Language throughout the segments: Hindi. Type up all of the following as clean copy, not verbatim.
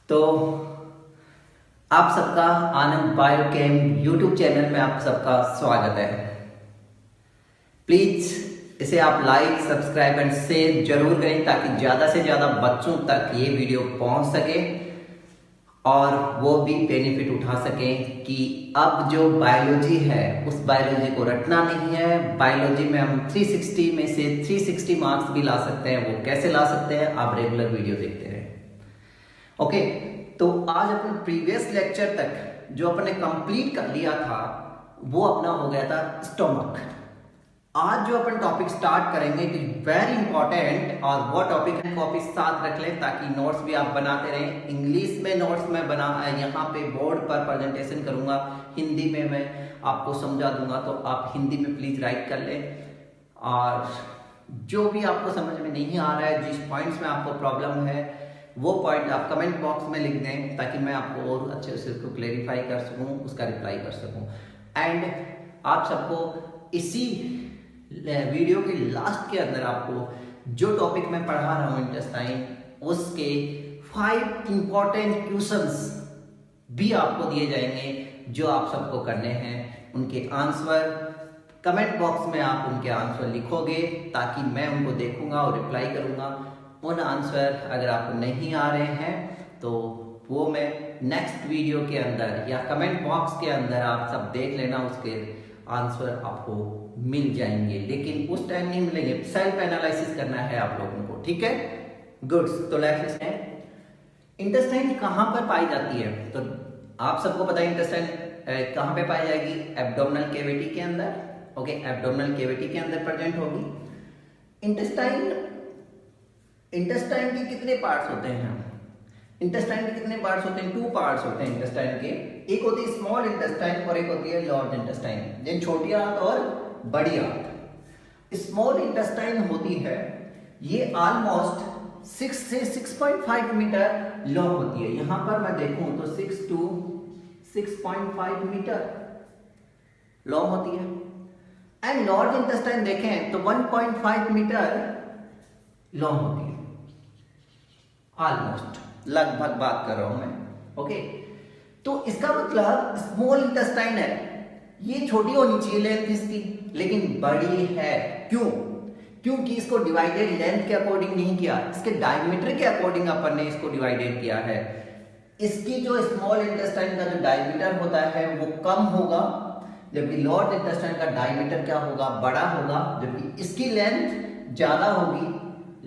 तो आप सबका आनंद बायोकेम यूट्यूब चैनल में आप सबका स्वागत है। प्लीज इसे आप लाइक, सब्सक्राइब एंड शेयर जरूर करें ताकि ज्यादा से ज्यादा बच्चों तक ये वीडियो पहुंच सके और वो भी बेनिफिट उठा सकें कि अब जो बायोलॉजी है उस बायोलॉजी को रटना नहीं है। बायोलॉजी में हम 360 में से 360 मार्क्स भी ला सकते हैं। वो कैसे ला सकते हैं, आप रेगुलर वीडियो देखते रहे। ओके, तो आज अपने प्रीवियस लेक्चर तक जो अपने कंप्लीट कर लिया था वो अपना हो गया था स्टोमक। आज जो अपन टॉपिक स्टार्ट करेंगे इट इज वेरी इंपॉर्टेंट और वो टॉपिक है, कॉपी साथ रख लें ताकि नोट्स भी आप बनाते रहें। इंग्लिश में नोट्स मैं बना यहाँ पे बोर्ड पर प्रेजेंटेशन करूंगा, हिंदी में मैं आपको समझा दूंगा, तो आप हिंदी में प्लीज राइट कर लें। और जो भी आपको समझ में नहीं आ रहा है, जिस पॉइंट्स में आपको प्रॉब्लम है, वो पॉइंट आप कमेंट बॉक्स में लिख दें ताकि मैं आपको और अच्छे से उसको क्लेरिफाई कर सकूं, उसका रिप्लाई कर सकूं। एंड आप सबको इसी वीडियो के लास्ट के अंदर आपको जो टॉपिक मैं पढ़ा रहा हूं इंटेस्टाइन, उसके 5 इंपॉर्टेंट क्वेश्चंस भी आपको दिए जाएंगे जो आप सबको करने हैं। उनके आंसर कमेंट बॉक्स में आप उनके आंसर लिखोगे ताकि मैं उनको देखूंगा और रिप्लाई करूंगा। उन आंसर अगर आपको नहीं आ रहे हैं तो वो मैं नेक्स्ट वीडियो के अंदर या कमेंट बॉक्स के अंदर आप सब देख लेना, उसके आंसर आपको मिल जाएंगे, लेकिन उस टाइम नहीं मिलेंगे। सेल्फ एनालिसिस करना है आप लोगों को, ठीक है? गुड। तो लेट्स स्टार्ट। इंटेस्टाइन कहां पर पाई जाती है? तो आप सबको पता है इंटेस्टाइन कहां पे पाई जाएगी? एब्डोमिनल कैविटी के अंदर। ओके, एब्डोमिनल कैविटी के अंदर प्रेजेंट होगी। इंटेस्टाइन के कितने पार्ट्स होते हैं? इंटेस्टाइन के कितने पार्ट्स होते हैं? 2 पार्ट्स होते हैं इंटेस्टाइन के। एक होती है स्मॉल इंटेस्टाइन और एक होती है लार्ज इंटेस्टाइन, जिन छोटी आंत और बड़ी आंत। स्मॉल इंटेस्टाइन होती है, ये ऑलमोस्ट 6 से 6.5 मीटर लॉन्ग होती है। यहां पर मैं देखूं तो 6 to 6.5 मीटर लॉन्ग होती है। एंड लार्ज इंटेस्टाइन देखें तो 1.5 मीटर लॉन्ग होती है। ऑलमोस्ट, लगभग बात कर रहा हूं मैं। ओके, तो इसका मतलब स्मॉल इंटेस्टाइन है, ये छोटी होनी चाहिए लेंथ इसकी, लेकिन बड़ी है। क्यों? क्योंकि इसको डिवाइडेड लेंथ के अकॉर्डिंग नहीं किया, इसके डायमीटर के अकॉर्डिंग अपन ने इसको डिवाइडेड किया है। इसकी जो स्मॉल इंटेस्टाइन का जो डायमीटर होता है वो कम होगा, जबकि लार्ज इंटेस्टाइन का डायमीटर क्या होगा? बड़ा होगा, जबकि इसकी लेंथ ज्यादा होगी,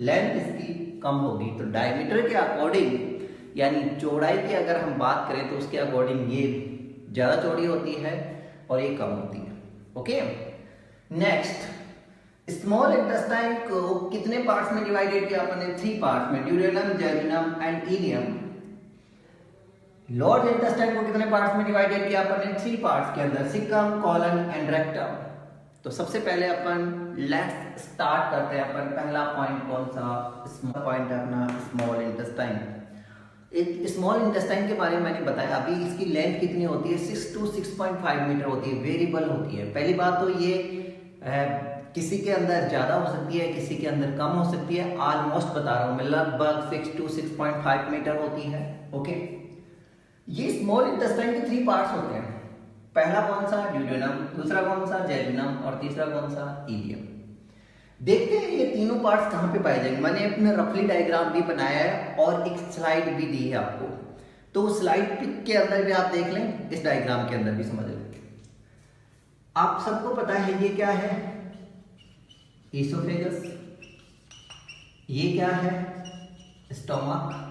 लेंथ इसकी कम होगी। तो डायमीटर के अकॉर्डिंग यानी चौड़ाई की अगर हम बात करें तो उसके अकॉर्डिंग ये ज्यादा चौड़ी होती है और ये कम होती है। ओके, नेक्स्ट, स्मॉल इंटेस्टाइन को कितने पार्ट्स में डिवाइडेड किया अपन ने? 3 पार्ट्स में, duodenum, jejunum and ileum. Large intestine को कितने पार्ट्स में डिवाइडेड किया अपन ने? 3 पार्ट्स के अंदर, सिकम, कॉलन एंड रेक्टम। तो सबसे पहले अपन लेट्स स्टार्ट करते हैं। अपन पहला पॉइंट कौन सा? स्मॉल पॉइंट है अपना स्मॉल इंटेस्टाइन। स्मॉल इंटेस्टाइन के बारे में मैंने बताया अभी, इसकी लेंथ कितनी होती है? 6 to 6.5 मीटर होती है, वेरिएबल होती है। पहली बात तो ये किसी के अंदर ज्यादा हो सकती है, किसी के अंदर कम हो सकती है। ऑलमोस्ट बता रहा हूं मैं, लगभग 6 to 6.5 मीटर होती है। ओके, ये स्मॉल इंटेस्टाइन के 3 पार्ट्स होते हैं। पहला कौन सा? ड्यूडेनम, दूसरा कौन सा? जेजुनम और तीसरा कौन सा? इलियम। देखते हैं ये तीनों पार्ट्स कहां पे पाए जाएंगे। मैंने अपने रफली डायग्राम भी बनाया है और एक स्लाइड भी दी है आपको, तो स्लाइड के अंदर भी आप देख लें, इस डायग्राम के अंदर भी समझ लें। आप सबको पता है ये क्या है? ईसोफेगस। ये क्या है? स्टोमक।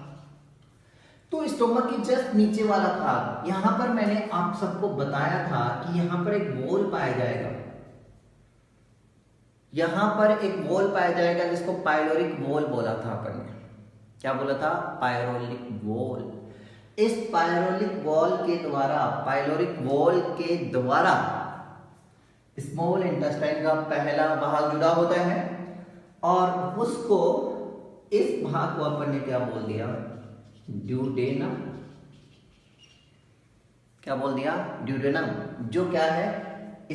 तो स्टोमक के जस्ट नीचे वाला भाग, यहां पर मैंने आप सबको बताया था कि यहां पर एक वॉल पाया जाएगा, यहां पर एक वॉल पाया जाएगा जिसको पाइलोरिक वॉल बोला था अपन ने। क्या बोला था? Pyloric wall. इस पाइलोरिक वॉल के द्वारा, पाइलोरिक वॉल के द्वारा स्मॉल इंटेस्टाइन का पहला भाग जुड़ा होता है और उसको, इस भाग को अपन ने क्या बोल दिया? ड्यूडेनम। क्या बोल दिया? ड्यूडेनम, जो क्या है?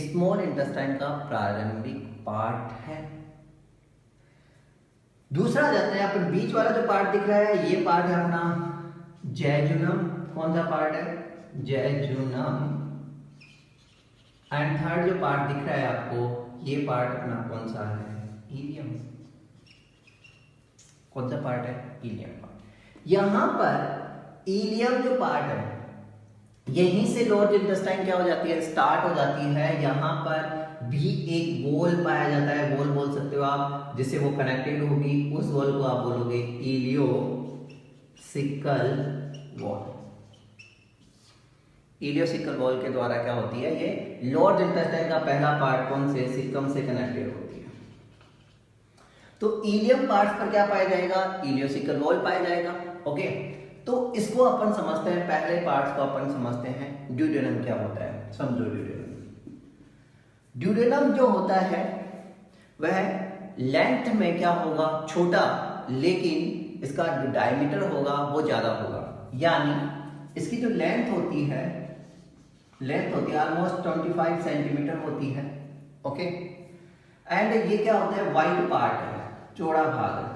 स्मॉल इंटेस्टाइन का प्रारंभिक पार्ट है। दूसरा जाते हैं अपन, बीच वाला जो पार्ट दिख रहा है ये पार्ट है अपना जैजुनम कौन सा पार्ट है, जैजुनम। एंड थर्ड जो पार्ट दिख रहा है आपको, ये पार्ट अपना कौन सा है, इलियम। कौन सा पार्ट है, इलियम पार्ट। यहां पर इलियम जो पार्ट है, यहीं से लोअर इंटेस्टाइन क्या हो जाती है, स्टार्ट हो जाती है। यहां पर भी एक वॉल पाया जाता है, वॉल बोल सकते हो आप, जिससे वो कनेक्टेड होगी, उस वॉल को आप बोलोगे इलियोसिकल वॉल। इलियोसिकल वॉल के द्वारा क्या होती है, ये लोअर इंटेस्टाइन का पहला पार्ट कौन से, सिक्कम से कनेक्टेड होती है। तो इलियम पार्ट पर क्या पाया जाएगा, इलियोसिकल वॉल पाया जाएगा। ओके, तो इसको अपन समझते हैं, पहले पार्ट्स को अपन समझते हैं। ड्यूडेनम क्या होता है, समझो। ड्यूडेनम जो होता है वह लेंथ में क्या होगा, छोटा, लेकिन इसका जो डायमीटर होगा वो ज्यादा होगा। यानी इसकी जो लेंथ होती है ऑलमोस्ट 25 सेंटीमीटर होती है। ओके, एंड ये क्या होता है, वाइड पार्ट है, चौड़ा भाग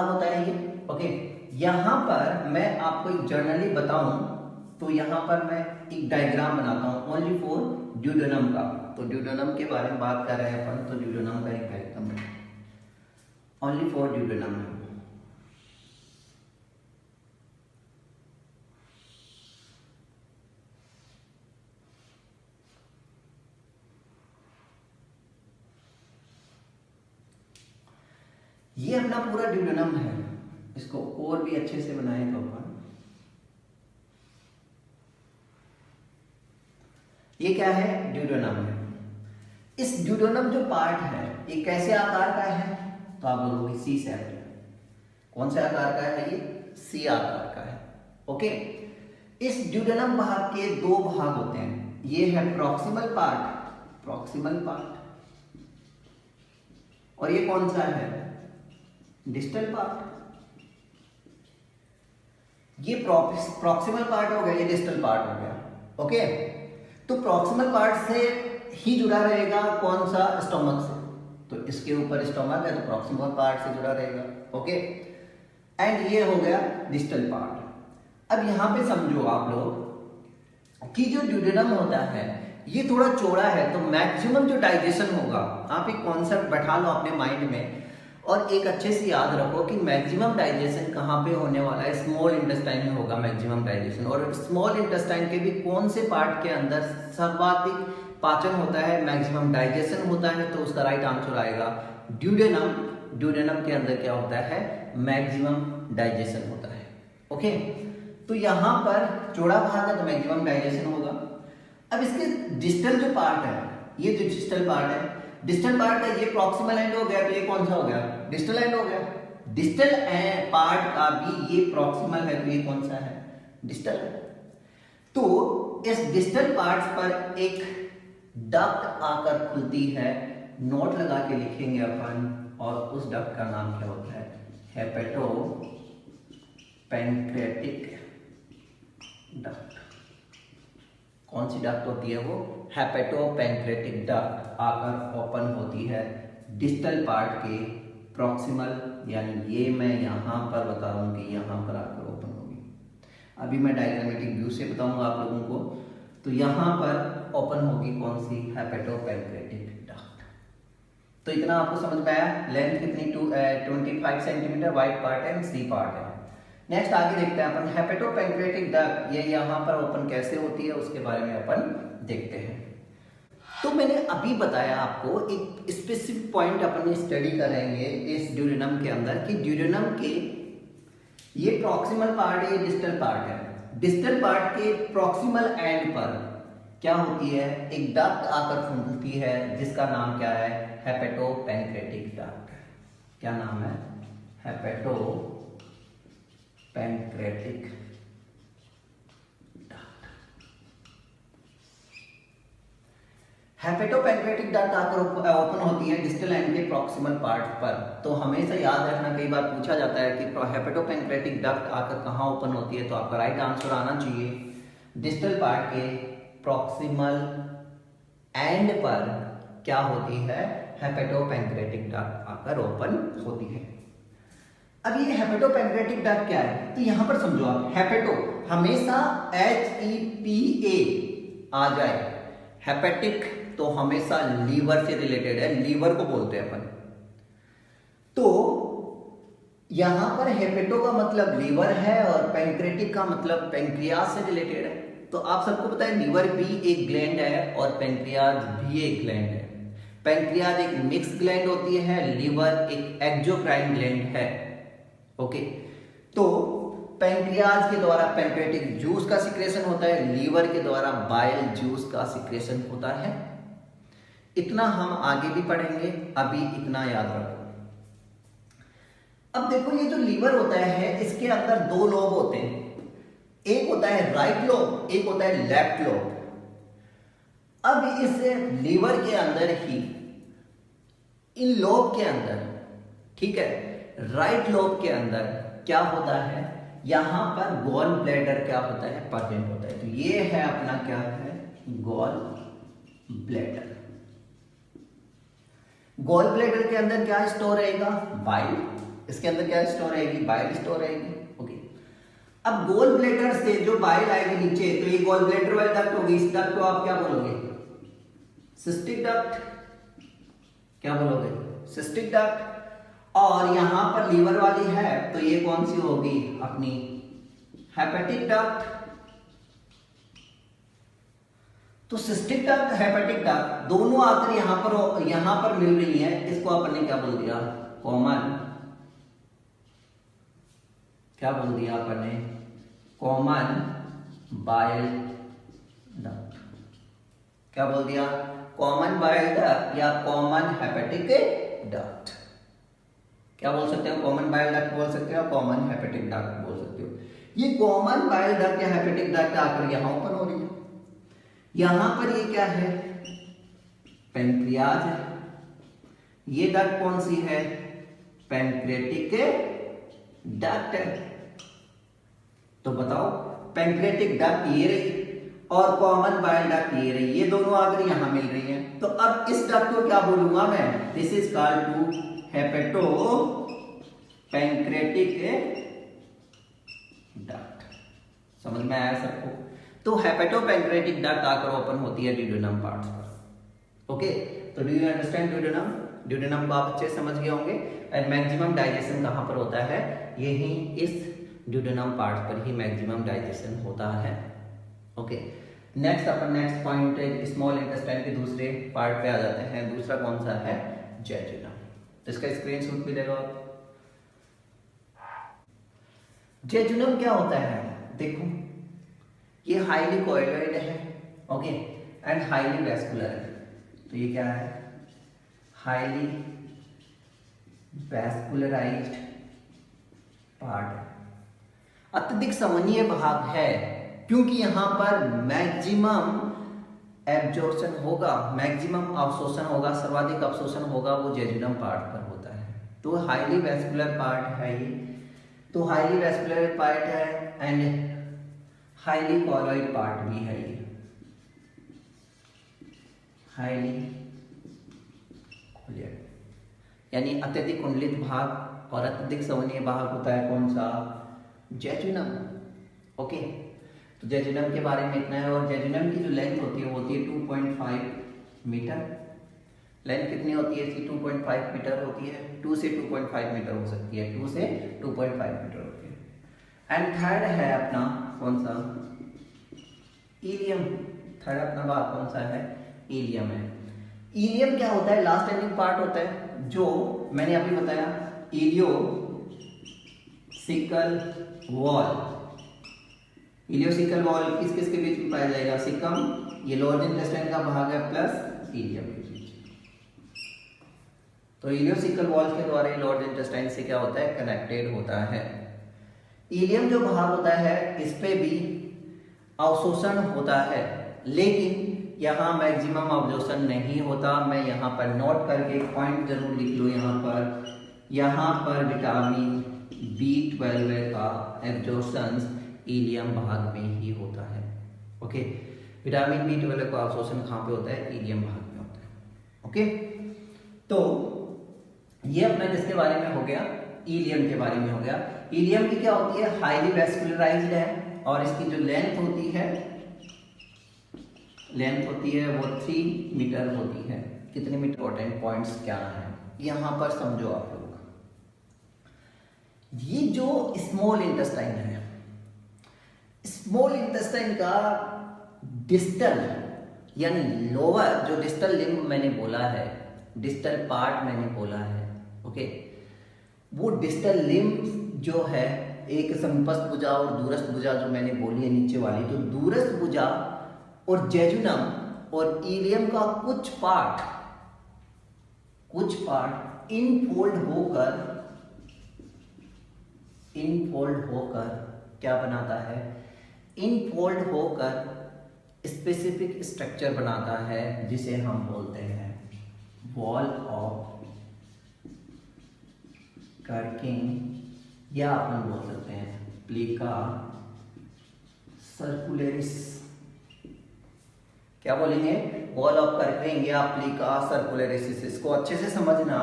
होता है ये। ओके, यहां पर मैं आपको एक जनरली बताऊं तो यहां पर मैं एक डायग्राम बनाता हूं ओनली फॉर ड्यूडेनम का। तो ड्यूडेनम के बारे में बात कर रहे हैं अपन, तो ड्यूडेनम का एक डायग्राम ओनली फॉर ड्यूडेनम है। ये अपना पूरा ड्यूडेनम है, इसको और भी अच्छे से बनाएंगे अपन। ये क्या है, ड्यूडेनम है। इस ड्यूडेनम जो पार्ट है ये कैसे आकार का है, तो आप बोलोगे सी सेप्ट। कौन से आकार का है, ये सी आकार का है। ओके, इस ड्यूडेनम भाग के दो भाग होते हैं, ये है प्रॉक्सिमल पार्ट, और ये कौन सा है, डिस्टल पार्ट। ये प्रॉक्सिमल पार्ट हो गया, ये डिस्टल पार्ट हो गया। ओके, तो प्रॉक्सिमल पार्ट से ही जुड़ा रहेगा कौन सा, स्टोमक से। तो इसके ऊपर स्टोमक है तो प्रॉक्सिमल पार्ट से जुड़ा रहेगा। ओके, एंड ये हो गया डिस्टल पार्ट। अब यहां पे समझो आप लोग कि जो ड्यूडेनम होता है ये थोड़ा चौड़ा है, तो मैक्सिमम जो डाइजेशन होगा, आप एक कॉन्सेप्ट बैठा लो अपने माइंड में और एक अच्छे से याद रखो कि मैक्सिमम डाइजेशन कहाँ पे होने वाला है, स्मॉल इंटेस्टाइन में होगा मैक्सिमम डाइजेशन। और स्मॉल इंटेस्टाइन के भी कौन से पार्ट के अंदर सर्वाधिक पाचन होता है, मैक्सिमम डाइजेशन होता है, तो उसका राइट आंसर आएगा ड्यूडेनम। ड्यूडेनम के अंदर क्या होता है, मैक्सिमम डाइजेशन होता है। ओके, तो यहां पर चौड़ा भाग है तो मैक्सिमम डाइजेशन होगा। अब इसके डिस्टल जो पार्ट है, ये जो डिस्टल पार्ट है, डिस्टल पार्ट का ये प्रॉक्सिमल एंड हो गया, तो ये कौन सा हो गया, डिस्टल एंड हो गया। डिस्टल पार्ट का भी ये प्रॉक्सिमल है, तो ये कौन सा है, डिस्टल। तो इस डिस्टल पार्ट्स पर एक डक्ट आकर खुलती है, नोट लगा के लिखेंगे अपन, और उस डक्ट का नाम क्या होता है, हेपेटो पैंक्रेटिक डक्ट। कौन सी डक्ट होती है वो, हेपेटो पैंक्रेटिक डक्ट आकर ओपन होती है डिस्टल पार्ट के प्रॉक्सिमल, यानी ये मैं यहां पर बता रहा हूं कि यहां पर आकर ओपन होगी। अभी मैं डायग्रामेटिक व्यू से बताऊंगा आप लोगों को। तो यहां पर ओपन होगी कौन सी, हेपेटो पैंक्रेटिक डक्ट। तो इतना आपको समझ में आया। लेंथ कितनी, 25 सेंटीमीटर, वाइड पार्ट है, सी पार्ट है। नेक्स्ट आगे देखते हैं अपन हेपेटो पैंक्रेटिक डक्ट, ये यहाँ पर ओपन कैसे होती है उसके बारे में अपन देखते हैं। तो मैंने अभी बताया आपको एक स्पेसिफिक पॉइंट अपन स्टडी करेंगे इस ड्यूडेनम के अंदर कि ड्यूडेनम के ये प्रॉक्सिमल पार्ट है, ये डिस्टल पार्ट है। डिस्टल पार्ट के प्रॉक्सिमल एंड पर क्या होती है, एक डक्ट आकर खुलती है जिसका नाम क्या है, हेपेटो पैंक्रेटिक डक्ट। क्या नाम है, hepato pancreatic duct. Hepato pancreatic duct आकर ओपन होती है डिस्टल एंड के प्रॉक्सिमल पार्ट पर। तो हमेशा याद रखना, कई बार पूछा जाता है कि हेपेटो पैंक्रेटिक डक्ट आकर कहां ओपन होती है, तो आपका राइट आंसर आना चाहिए डिस्टल पार्ट के प्रॉक्सिमल एंड पर क्या होती है, हेपेटो पैंक्रेटिक डक्ट आकर ओपन होती है। अब ये हेपेटोपैंक्रेटिक डक्ट क्या है, तो यहां पर समझो आप, हेपेटो हमेशा HEPA आ जाए, हेपेटिक तो हमेशा लीवर से रिलेटेड है, लीवर को बोलते हैं अपन। तो यहां पर हेपेटो का मतलब लीवर है और पैंक्रेटिक का मतलब पैंक्रियाज से रिलेटेड है। तो आप सबको पता है लीवर भी एक ग्लैंड है और पैंक्रियाज भी एक ग्लैंड है। पैंक्रियाज एक मिक्स ग्लैंड होती है, लीवर एक एक्सोक्राइन ग्लैंड है। ओके, तो पैंक्रियाज के द्वारा पैंक्रेटिक जूस का सिक्रेशन होता है, लीवर के द्वारा बाइल जूस का सिक्रेशन होता है। इतना हम आगे भी पढ़ेंगे, अभी इतना याद रखो। अब देखो ये जो लीवर होता है इसके अंदर दो लोब होते हैं, एक होता है राइट लोब, एक होता है लेफ्ट लोब। अब इस लीवर के अंदर ही इन लोब के अंदर, ठीक है, राइट लोब के अंदर क्या होता है, यहां पर गॉल ब्लैडर क्या होता है, प्रेजेंट होता है। तो ये है अपना क्या है, गॉल ब्लैडर। गॉल ब्लैडर के अंदर क्या स्टोर रहेगा, बाइल। इसके अंदर क्या स्टोर रहेगी, बाइल स्टोर रहेगी। ओके, अब गॉल ब्लैडर से जो बाइल आएगी नीचे, तो ये गॉल ब्लैडर वाली डक्ट होगी, इस डक्ट को आप क्या बोलोगे, सिस्टिक डक्ट। क्या बोलोगे, सिस्टिक डक्ट। और यहां पर लीवर वाली है तो ये कौन सी होगी, अपनी हेपेटिक डक्ट। तो सिस्टिक डक्ट, हेपेटिक डक्ट दोनों आकर यहां पर मिल रही है, इसको अपन ने क्या बोल दिया, कॉमन। क्या बोल दिया अपन ने, कॉमन बाइल डक्ट। क्या बोल दिया, कॉमन बाइल डक्ट या कॉमन हेपेटिक डक्ट। क्या बोल सकते हो, कॉमन बाइल डक्ट बोल सकते हो, कॉमन हेपेटिक डक्ट बोल सकते हो। ये कॉमन बाइल डक्ट या हेपेटिक डक्ट आकर यहां ओपन हो रही है। यहां पर ये क्या है, पैंक्रियाज है। ये डक्ट कौन सी है, पैंक्रेटिक डक्ट है। तो बताओ, पैंक्रेटिक डक्ट ये रही और कॉमन बाइल डक्ट ये रही, ये दोनों आकर यहां मिल रही हैं। तो अब इस डक्ट को क्या बोलूंगा मैं, this is called to hepato pancreatic duct. समझ में आया सबको। तो हेपेटो पैंक्रेटिक डक्ट आकर ओपन होती है ड्यूडेनम पार्ट्स पर। ओके, तो do you understand duodenum, duodenum को आप अच्छे समझ गए होंगे। एंड मैक्सिमम डाइजेशन कहां पर होता है, यही इस ड्यूडेनम पार्ट पर ही मैक्सिमम डाइजेशन होता है। ओके, नेक्स्ट अपन नेक्स्ट पॉइंट स्मॉल इंटेस्टाइन के दूसरे पार्ट पे आ जाते हैं। दूसरा कौन सा है, जेजुनम। तो इसका स्क्रीनशॉट भी देखो आप। जेजुनम क्या होता है, देखो ये हाईली कोएलोइड है, ओके, एंड हाईली वैस्कुलर है। तो ये क्या है, हाईली वैस्कुलराइज्ड पार्ट है, अत्यधिक संवहनीय भाग है, क्योंकि यहां पर मैक्सिमम एब्जॉर्प्शन होगा, मैक्सिमम अवशोषण होगा, सर्वाधिक अवशोषण होगा, वो जेजुनम पार्ट पर होता है। तो हाईली वैस्कुलर पार्ट है ये, तो हाईली वैस्कुलर पार्ट है एंड हाईली कोएलोइड पार्ट भी है ये, हाईली कोएलोइड यानी अत्यधिक कुंडलित भाग और अत्यधिक संवहनीय भाग होता है कौन सा, जेजुनम। ओके, तो जेजुनम के बारे में इतना है। और जेजुनम की जो लेंथ होती है वो होती है 2.5 मीटर। लेंथ कितनी होती है इसकी, 2.5 मीटर होती है। 2 से 2.5 मीटर हो सकती है, 2 से 2.5 मीटर होती है। एंड थर्ड है अपना कौन सा, इलियम। थर्ड अपना बात कौन सा है, इलियम है। इलियम क्या होता है, लास्ट एंडिंग पार्ट होता है, जो मैंने अभी बताया, इलियो सिकल वॉल। इलियोसिकल वॉल किस किस के बीच में पाया जाएगा, सिकम, ये लोअर इंटेस्टाइन का भाग है, प्लस इलियम के बीच। तो इलियोसिकल वॉल के द्वारा लोअर इंटेस्टाइन से क्या होता है, कनेक्टेड होता है। इलियम जो भाग होता है इस पे भी अवशोषण होता है, लेकिन यहाँ मैक्सिमम अवशोषण नहीं होता। मैं यहाँ पर नोट करके एक पॉइंट जरूर लिख लो, यहाँ पर विटामिन B12 का एब्जॉर्प्शन इलियम भाग में ही होता है। ओके, विटामिन B12 का अवशोषण कहाँ पे होता है, इलियम भाग में होता है। ओके, तो ये अपना किसके बारे में हो गया, इलियम के बारे में हो गया। इलियम की क्या होती है, हाईली वेस्कुलराइज्ड है और इसकी जो लेंथ होती है वो 3 मीटर होती है। कितने मीटर, इंपॉर्टेंट पॉइंट्स क्या है यहां पर समझो आप लोग। ये जो स्मॉल इंटेस्टाइन है, स्मॉल इंटेस्टाइन का डिस्टल यानी लोअर जो डिस्टल लिम्ब मैंने बोला है, डिस्टल पार्ट मैंने बोला है, ओके, वो डिस्टल लिम्ब जो है, एक समीपस्थ भुजा और दूरस्थ भुजा जो मैंने बोली है नीचे वाली, तो दूरस्थ भुजा और जेजुनम और इलियम का कुछ पार्ट इनफोल्ड होकर क्या बनाता है, इनफोल्ड होकर स्पेसिफिक स्ट्रक्चर बनाता है जिसे हम बोलते हैं वॉल ऑफ कर्किंग, या अपन बोल सकते हैं प्लीका सर्कुलरिस। क्या बोलेंगे, वॉल ऑफ कर्किंग या प्लीका सर्कुलरिस। इसको अच्छे से समझना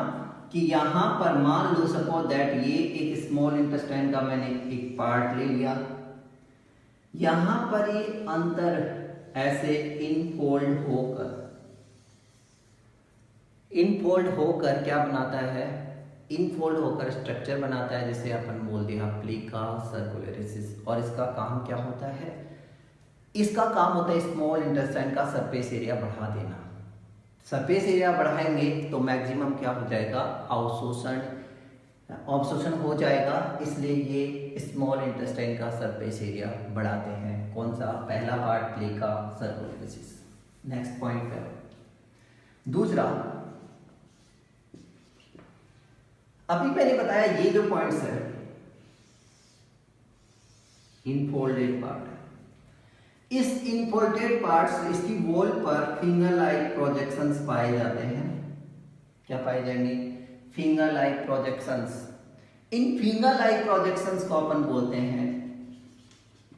कि यहां पर मान लो सपोज दैट ये एक स्मॉल इंटेस्टाइन का मैंने एक पार्ट ले लिया, यहां पर ये अंतर ऐसे इनफोल्ड होकर क्या बनाता है, इनफोल्ड होकर स्ट्रक्चर बनाता है जिसे अपन बोल दिया प्लीका सर्कुलरिस। और इसका काम क्या होता है, इसका काम होता है स्मॉल इंटेस्टाइन का सरफेस एरिया बढ़ा देना। सरफेस एरिया बढ़ाएंगे तो मैक्सिमम क्या हो जाएगा, अवशोषण हो जाएगा, इसलिए ये स्मॉल इंटेस्टाइन का सरफेस एरिया बढ़ाते हैं। कौन सा, पहला पार्ट प्लीका सर्कुलरिस। नेक्स्ट पॉइंट पे, दूसरा, अभी मैंने बताया ये जो पॉइंट्स है इनफोल्डेड पार्ट, इस इनफोल्डेड पार्ट से इसकी वॉल पर फिंगर लाइक प्रोजेक्शंस पाए जाते हैं। क्या पाए जाएंगे, finger like projections. In finger like projections को अपन बोलते हैं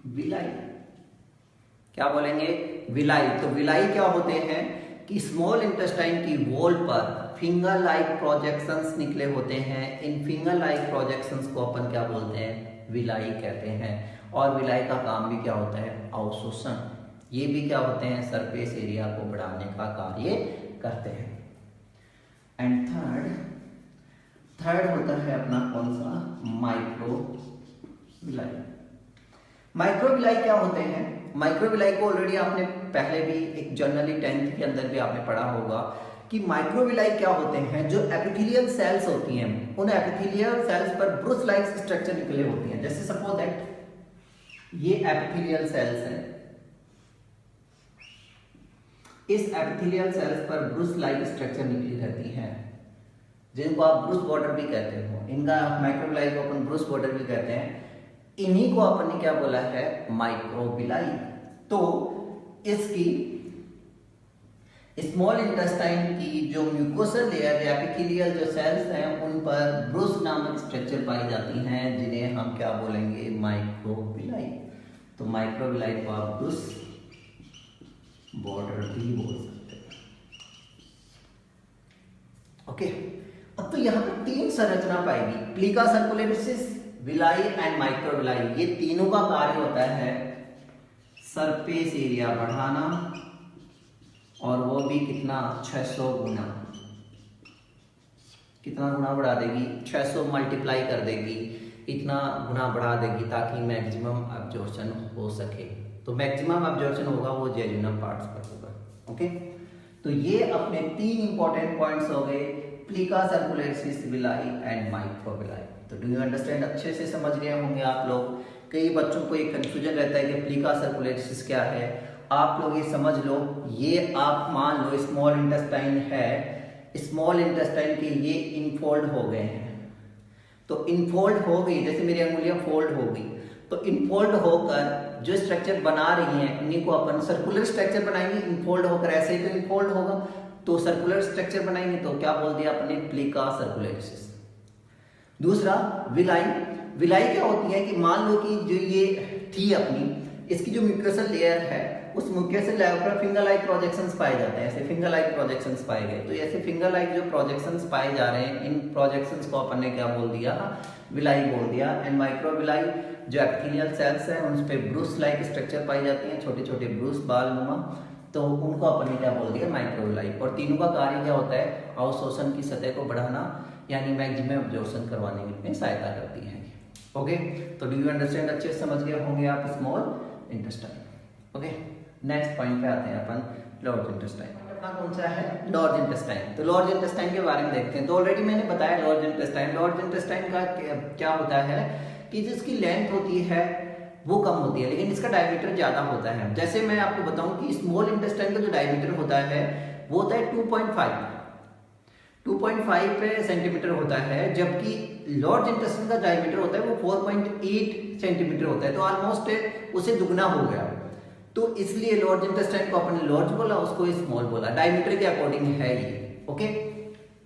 विलाई। क्या बोलेंगे, विलाई। तो विलाई क्या होते हैं कि स्मॉल इंटेस्टाइन की वॉल पर फिंगर लाइक प्रोजेक्शंस निकले होते हैं। इन फिंगर लाइक प्रोजेक्शंस को अपन क्या बोलते हैं, विलाई कहते हैं। और विलाई का काम भी क्या होता है, अवशोषण। ये भी क्या होते हैं, सरफेस एरिया को बढ़ाने का कार्य करते हैं। एंड थर्ड होता है अपना कौन सा, माइक्रोविलाई। माइक्रोविलाई क्या होते हैं, माइक्रोविलाई को ऑलरेडी आपने पहले भी एक जनरली 10th के अंदर भी आपने पढ़ा होगा कि माइक्रोविलाई क्या होते हैं, जो एपिथेलियल सेल्स होती हैं, उन एपिथेलियल सेल्स पर ब्रूस लाइक स्ट्रक्चर निकले होती हैं। जैसे सपोज दैट ये एपिथेलियल सेल्स हैं, इस एपिथेलियल सेल्स पर ब्रूस लाइक स्ट्रक्चर निकली रहती हैं, जिनको आप ब्रूस बॉर्डर भी कहते हो। इनका माइक्रोविलाई को अपन ब्रूस बॉर्डर भी कहते हैं। इन्हीं को अपन ने क्या बोला है, माइक्रोविलाई। तो इसकी स्मॉल इंटेस्टाइन की जो म्यूकोसल लेयर या एपिथेलियल जो सेल्स हैं उन पर ब्रूस नामक स्ट्रक्चर पाई जाती हैं, जिन्हें हम क्या बोलेंगे, माइक्रोविलाई। तो माइक्रोविलाई को आप ब्रूस बॉर्डर भी बोल सकते हैं। ओके, अब तो यहां पर 3 संरचना पाएगी, प्लीका सर्कुलरिस, विलाई एंड माइक्रोविलाई। ये तीनों का कार्य होता है सरफेस एरिया बढ़ाना, और वो भी कितना, 600 गुना। कितना गुना बढ़ा देगी, 600 मल्टीप्लाई कर देगी, इतना गुना बढ़ा देगी ताकि मैक्सिमम अब्जॉर्प्शन हो सके। तो मैक्सिमम अब्जॉर्प्शन होगा वो जेजुनम पार्ट्स पर होगा। ओके, तो ये अपने 3 इंपॉर्टेंट पॉइंट्स हो गए, प्लीका सर्कुलरिस, विलाई एंड माइक्रोविलाई। तो डू यू अंडरस्टैंड, अच्छे से समझ गए होंगे आप लोग। कई बच्चों को एक कंफ्यूजन रहता है कि प्लीका सर्कुलरिस क्या है। आप लोग ये समझ लो, ये आप मान लो स्मॉल इंटेस्टाइन है, स्मॉल इंटेस्टाइन के ये इनफोल्ड हो गए हैं। तो इनफोल्ड हो गई, जैसे मेरी अंगुलियां फोल्ड हो गई, तो इनफोल्ड होकर जो स्ट्रक्चर बना रही हैं उन्हीं को अपन सर्कुलर स्ट्रक्चर बनाएंगे। इनफोल्ड होकर ऐसे ही तो इनफोल्ड होगा, तो सर्कुलर स्ट्रक्चर बनाएंगे, तो क्या बोल दिया अपने, प्लीका सर्कुलरिस। दूसरा विलाई। विलाई क्या होती है कि मान लो कि जो ये थी अपनी, इसकी जो म्यूकोसल लेयर है उस मुख्य से लेवल फिंगर लाइक प्रोजेक्शंस पाए जाते हैं। ऐसे फिंगर लाइक प्रोजेक्शंस पाए गए, तो ऐसे फिंगर लाइक जो प्रोजेक्शंस पाए जा रहे हैं, इन प्रोजेक्शंस को अपन ने क्या बोल दिया, विलाई बोल दिया। एंड माइक्रोविलाई जो एपिथेलियल सेल्स है उन पे ब्रूस लाइक स्ट्रक्चर पाई जाती है, छोटे छोटे ब्रूस बाल नुमा, तो उनको अपन ने क्या बोल दिया, माइक्रोविलाई। और तीनों का कार्य क्या होता है, अवशोषण की सतह को बढ़ाना यानी मैक्सिमम एब्जॉर्प्शन करवाने में सहायता करती है। ओके, तो डू यू अंडरस्टैंड, अच्छे से समझ गए होंगे आप small intestine. Okay, next point पे आते हैं अपन, लार्ज इंटेस्टाइन। अपना कौन सा है, लार्ज इंटेस्टाइन। तो लार्ज इंटेस्टाइन के बारे में देखते हैं। तो ऑलरेडी मैंने बताया लार्ज इंटेस्टाइन का क्या होता है कि जिसकी लेंथ होती है वो कम होती है लेकिन इसका डायमीटर ज्यादा होता है। जैसे मैं आपको बताऊं कि स्मॉल इंटेस्टाइन का जो डायमीटर होता है वो होता है 2.5 सेंटीमीटर होता है, जबकि लार्ज इंटेस्टाइन का डायमीटर होता है वो 4.8 सेंटीमीटर होता है, तो ऑलमोस्ट उसे दुगना हो गया। तो इसलिए लार्ज इंटेस्टाइन को अपन ने लार्ज बोला, उसको स्मॉल बोला, डायमीटर के अकॉर्डिंग है ये। ओके,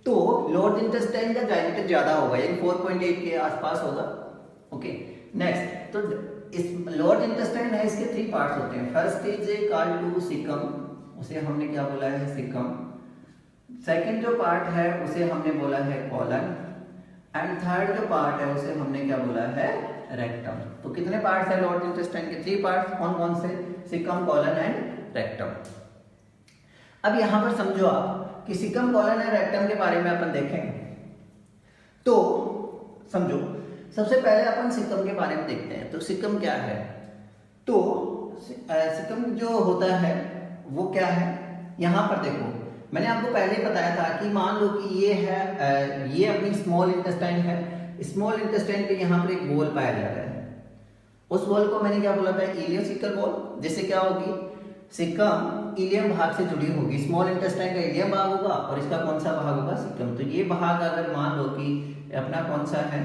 तो लार्ज इंटेस्टाइन का डायमीटर ज्यादा होगा यानी 4.8 के आसपास होगा। ओके, नेक्स्ट, तो इस लार्ज इंटेस्टाइन है, इसके 3 पार्ट्स होते हैं। First is called to cecum, उसे हमने क्या बोला है, सिकम। सेकंड जो पार्ट है उसे हमने बोला है कॉलन, एंड थर्ड जो पार्ट है उसे हमने क्या बोला है, रेक्टम। तो कितने पार्ट्स है लार्ज इंटेस्टाइन के, 3 पार्ट्स। कौन कौन से, सिकम, कॉलन एंड रेक्टम। अब यहां पर समझो आप कि सिकम, कॉलन एंड रेक्टम के बारे में अपन देखें तो समझो, सबसे पहले अपन सिकम के बारे में देखते हैं। तो सिकम क्या है, तो सिकम जो होता है वो क्या है, यहां पर देखो मैंने आपको पहले ही बताया था कि मान लो कि ये है, ये अपनी स्मॉल इंटेस्टाइन है। स्मॉल इंटेस्टाइन पे यहाँ पर एक वॉल पाया जा रहा है, उस वॉल को मैंने क्या बोला था, इलियोसिकल वॉल। जिससे क्या होगी, सिकम इलियम भाग से जुड़ी होगी। स्मॉल इंटेस्टाइन का इलियम भाग होगा और इसका कौन सा भाग होगा, सिकम। तो ये भाग अगर मान लो कि अपना कौन सा है,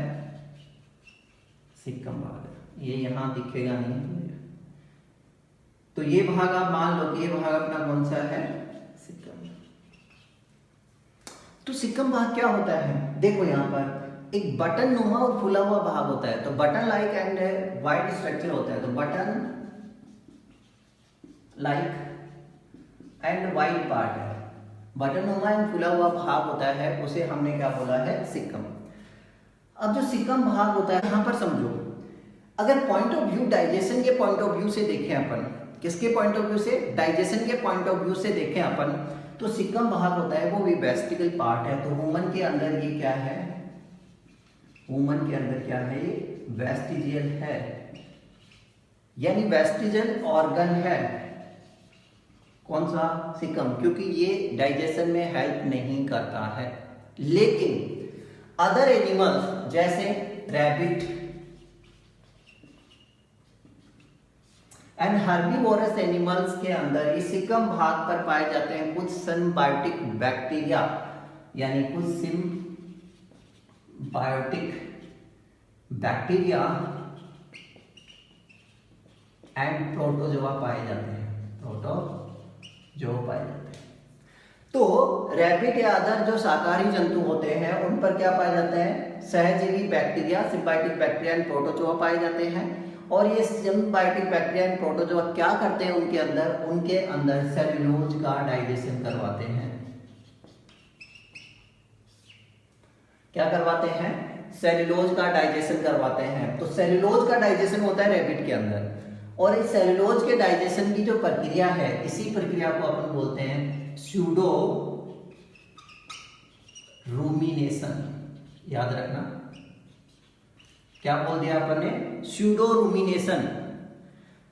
सिकम भाग, ये यहाँ दिखेगा नहीं, तो ये भाग आप मान लो कि ये भाग अपना कौन सा है, सिकम। तो सिकम भाग क्या होता है, देखो यहाँ पर एक बटन नुमा और फुला हुआ भाग होता है। तो button like and wide structure होता है। तो button like and wide part है, बटन नुमा एंड फुला हुआ भाग होता है, उसे हमने क्या बोला है, सिकम। अब जो सिकम भाग होता है, यहां पर समझो, अगर पॉइंट ऑफ व्यू डाइजेशन के पॉइंट ऑफ व्यू से देखें अपन, किसके पॉइंट ऑफ व्यू से, डाइजेशन के पॉइंट ऑफ व्यू से देखें अपन, तो सिकम भाग होता है वो भी वेस्टिकल पार्ट है। तो वुमन के अंदर ये क्या है, वुमन के अंदर क्या है, ये वेस्टिजियल है, यानी वेस्टिजल ऑर्गन है। कौन सा, सिकम, क्योंकि ये डाइजेशन में हेल्प नहीं करता है। लेकिन अदर एनिमल्स जैसे रैबिट एंड हर्बीवोरस एनिमल्स के अंदर इस सिकम भाग पर पाए जाते हैं कुछ सिम्बायोटिक बैक्टीरिया, यानी कुछ सिम्बायोटिक बैक्टीरिया एंड प्रोटोजोआ पाए जाते हैं, प्रोटोजोआ पाए जाते हैं। तो रैबिट या अदर जो शाकाहारी जंतु होते हैं उन पर क्या पाए जाते हैं, सहजीवी bacteria, symbiotic bacteria and protozoa पाए जाते हैं। और ये सिम्बायोटिक बैक्टीरिया एंड प्रोटोजोआ क्या करते हैं, उनके अंदर सेल्यूलोज का डाइजेशन करवाते हैं। क्या करवाते हैं, सेल्यूलोज का डाइजेशन करवाते हैं। तो सेल्यूलोज का डाइजेशन होता है रैबिट के अंदर, और इस सेल्यूलोज के डाइजेशन की जो प्रक्रिया है, इसी प्रक्रिया को अपन बोलते हैं स्यूडो रूमिनेशन। याद रखना, क्या बोल दिया अपन ने, स्यूडो रूमिनेशन।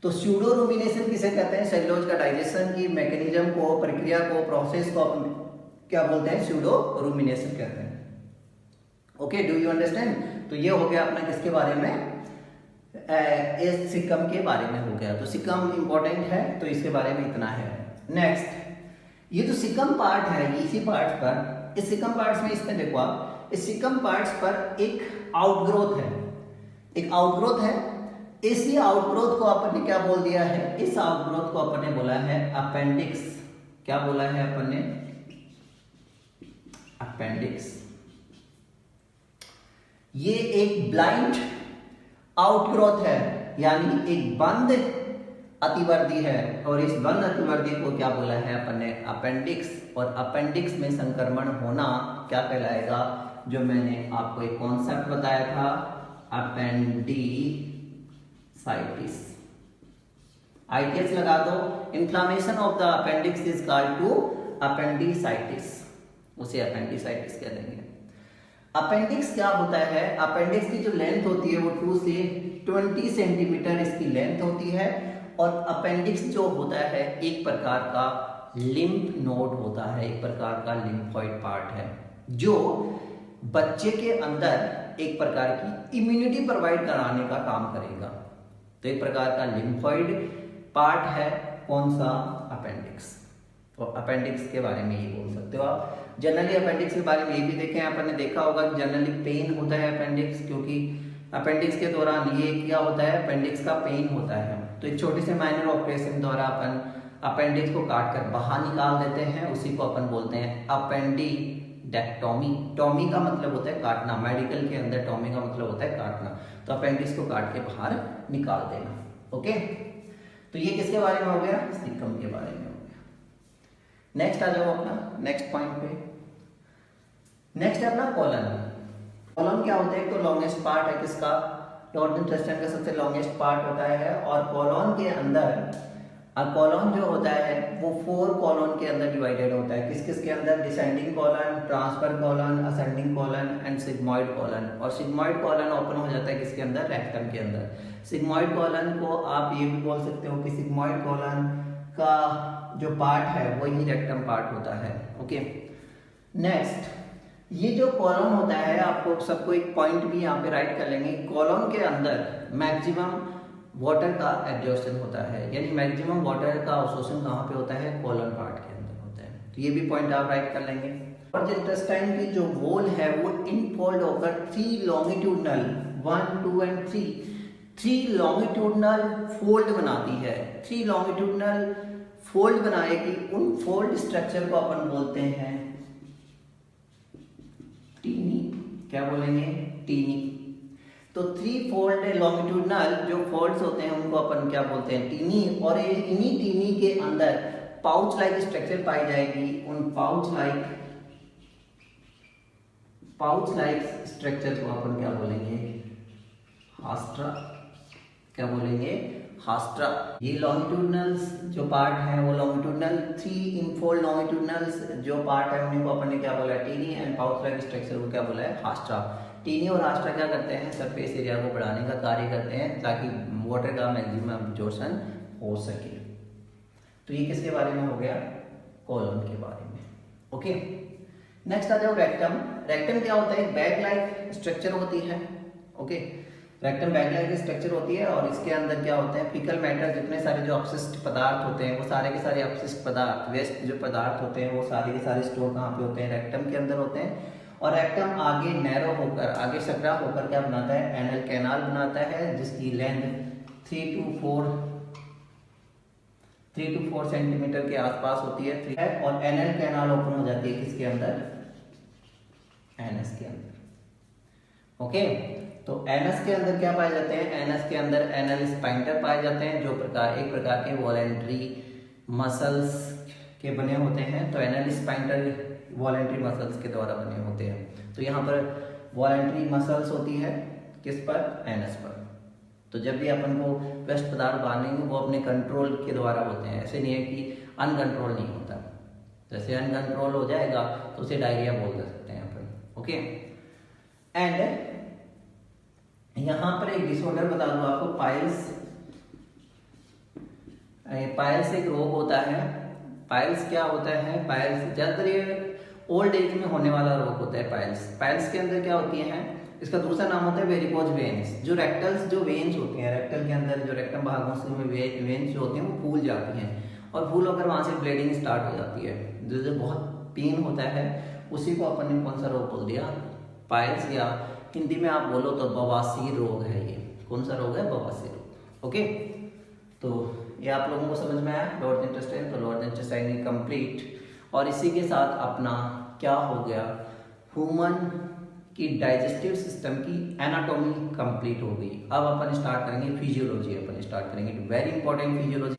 तो स्यूडो रूमिनेशन किसे कहते हैं, सेल्यूलोज का डाइजेशन की मैकेनिज्म को, प्रक्रिया को, प्रोसेस को अपन क्या बोलते हैं, स्यूडो रूमिनेशन कहते हैं। Okay, do you understand. तो ये हो गया अपना किसके बारे में, इस सिकम के बारे में हो गया। तो सिकम इंपॉर्टेंट है, तो इसके बारे में इतना है। नेक्स्ट, ये जो सिकम पार्ट है, इसी पार्ट पर, इस सिकम पार्ट्स में इसमें देखो आप, इस सिकम पार्ट्स पर एक आउटग्रोथ है, एक आउटग्रोथ है। इसी आउटग्रोथ को अपन ने क्या बोल दिया है, इस आउटग्रोथ को अपन ने बोला है अपेंडिक्स। क्या बोला है अपन ने, अपेंडिक्स। ये एक ब्लाइंड आउटग्रोथ है, यानी एक बंद अतिवर्धी है, और इस बंद अतिवर्धी को क्या बोला है अपन ने? अपेंडिक्स। और अपेंडिक्स में संक्रमण होना क्या कहलाएगा? जो मैंने आपको एक कॉन्सेप्ट बताया था, अपेंडिसाइटिस। आईटीएस लगा दो। Inflammation of the appendix is called to appendicitis, उसे अपेंडिसाइटिस कह देंगे। अपेंडिक्स क्या होता है? अपेंडिक्स की जो लेंथ होती है वो 2 से 20 सेंटीमीटर इसकी लेंथ होती है। और अपेंडिक्स जो होता है एक प्रकार का लिम्फ नोड होता है, एक प्रकार का लिम्फॉइड पार्ट है, जो बच्चे के अंदर एक प्रकार की इम्यूनिटी प्रोवाइड कराने का काम करेगा। तो एक प्रकार का लिम्फॉइड पार्ट है कौन सा? अपेंडिक्स। तो अपेंडिक्स के बारे में ये बोल सकते हो आप। जनरली अपेंडिक्स के बारे में ये भी देखें, अपन ने देखा होगा कि जनरली पेन होता है अपेंडिक्स, क्योंकि अपेंडिक्स के दौरान ये क्या होता है? अपेंडिक्स का पेन होता है। तो एक छोटे से माइनर ऑपरेशन द्वारा अपन अपेंडिक्स को काट कर बाहर निकाल देते हैं, उसी को अपन बोलते हैं अपेंडिडेक्टोमी। टॉमी का मतलब होता है काटना, मेडिकल के अंदर टॉमी का मतलब होता है काटना। तो अपेंडिक्स को काट के बाहर निकाल देना। ओके, तो ये किसके बारे में हो गया? सिक्कम के बारे में हो गया। नेक्स्ट आ जाओ अपना नेक्स्ट पॉइंट पे। नेक्स्ट है अपना कॉलन। कॉलन क्या होता है? तो लॉन्गेस्ट पार्ट है किसका? लॉर्ड इंटेस्टाइन का सबसे लॉन्गेस्ट पार्ट होता है। और कॉलन के अंदर कॉलन जो होता है वो 4 कॉलन के अंदर डिवाइडेड होता है। किस किस के अंदर? Descending colon, transfer colon, ascending colon and sigmoid colon. और सिग्मॉइड कॉलन ओपन हो जाता है किसके अंदर? रेक्टम के अंदर। सिग्मॉइड कॉलन को आप ये भी बोल सकते हो कि सिग्मॉइड कॉलन का जो पार्ट है वही रेक्टम पार्ट होता है। ओके, नेक्स्ट ये जो कॉलन होता है, आपको सबको एक पॉइंट भी यहाँ पे राइट कर लेंगे। कॉलन के अंदर मैक्सिमम वाटर का एब्जॉर्प्शन होता है, यानी मैक्सिमम वाटर का अवशोषण कहाँ पे होता है? कॉलन पार्ट के अंदर होता है। तो ये भी पॉइंट आप राइट कर लेंगे। और इंटेस्टाइन की जो वॉल है वो इनफोल्ड होकर 3 लॉन्गिट्यूडनल 1, 2 एंड 3 लॉन्गिट्यूडनल फोल्ड बनाती है। 3 लॉन्गिट्यूडनल फोल्ड बनाएगी। उन फोल्ड स्ट्रक्चर को अपन बोलते हैं टीनी। क्या बोलेंगे? टीनी। तो 3 फोल्ड लॉन्गिट्यूडनल जो फोल्ड्स होते हैं उनको अपन क्या बोलते हैं? टीनी। और इन्हीं टीनी के अंदर पाउच लाइक स्ट्रक्चर पाई जाएगी। उन पाउच लाइक स्ट्रक्चर को अपन क्या बोलेंगे? हास्ट्रा। क्या बोलेंगे? हास्ट्रा। ये लॉन्गिट्यूडनल्स जो पार्ट है वो लॉन्गिट्यूडनल 3 इनफोल्ड लॉन्गिट्यूडनल्स जो पार्ट है उन्हीं को अपन ने क्या बोला है? Tiny. And pouch like structure को क्या बोला है? हास्ट्रा। टीनी और हास्ट्रा क्या करते हैं? सरफेस एरिया को बढ़ाने का कार्य करते हैं ताकि वाटर का मैक्सिमम एब्जॉर्प्शन हो सके। तो ये किसके बारे में हो गया? कॉलन के बारे में। ओके, नेक्स्ट आ जाओ रेक्टम। रेक्टम क्या होता है? बैग लाइक स्ट्रक्चर होती है। Okay, rectum bag like structure होती है। और इसके अंदर क्या होता है? फीकल मैटर, जितने सारे जो अपशिष्ट पदार्थ होते हैं वो सारे के सारे अपशिष्ट पदार्थ, वेस्ट जो पदार्थ होते हैं वो सारे के सारे स्टोर कहाँ पे होते हैं? रेक्टम के अंदर होते हैं। और रेक्टम आगे नैरो होकर, आगे सकरा होकर क्या बनाता है? एनल कैनाल बनाता है, जिसकी लेंथ 3 to 4 सेंटीमीटर के आसपास होती है। और एनल कैनाल ओपन हो जाती है किसके अंदर? एनस के अंदर। ओके, तो एनस के अंदर क्या पाए जाते हैं? एनस के अंदर एनल स्पाइंटर पाए जाते हैं, जो एक प्रकार के वॉलेंट्री मसल्स के बने होते हैं। तो एनल स्पाइंटर वॉलेंट्री मसल्स के द्वारा बने होते हैं। तो यहाँ पर वॉलेंट्री मसल्स होती है किस पर? एनस पर। तो जब भी अपन को वेस्ट पदार्थ बांधेंगे वो अपने कंट्रोल के द्वारा होते हैं, ऐसे नहीं है कि अनकंट्रोल नहीं होता। जैसे अनकंट्रोल हो जाएगा तो उसे डायरिया बोल सकते हैं अपन। ओके, एंड यहाँ पर एक डिसऑर्डर बता दूं आपको, पाइल्स। पाइल्स एक रोग होता है। पाइल्स क्या होता है? पाइल्स ज्यादातर ये ओल्ड एज में होने वाला रोग होता है। पाइल्स के अंदर क्या होती है? इसका दूसरा नाम होता है वेरिकोज वेन्स। जो रेक्टल्स जो वेन्स होती हैं, रेक्टल के अंदर जो रेक्टम भागों से वेन्स जो होती हैं वो फूल जाती हैं, और फूल होकर वहां से ब्लीडिंग स्टार्ट हो जाती है, जो बहुत पेन होता है। उसी को अपन ने कौन सा रोग बोल दिया? पाइल्स, या हिंदी में आप बोलो तो बवासीर रोग है। ये कौन सा रोग है? बवासीर रोग। ओके, तो ये आप लोगों को समझ में आया लॉर्ड इंटेस्टाइन। तो लॉर्ड इंटेस्टाइन कंप्लीट। और इसी के साथ अपना क्या हो गया? ह्यूमन कि डाइजेस्टिव सिस्टम की एनाटॉमी कंप्लीट हो गई। अब अपन स्टार्ट करेंगे फिजियोलॉजी, अपन स्टार्ट करेंगे वेरी इंपॉर्टेंट फिजियोलॉजी।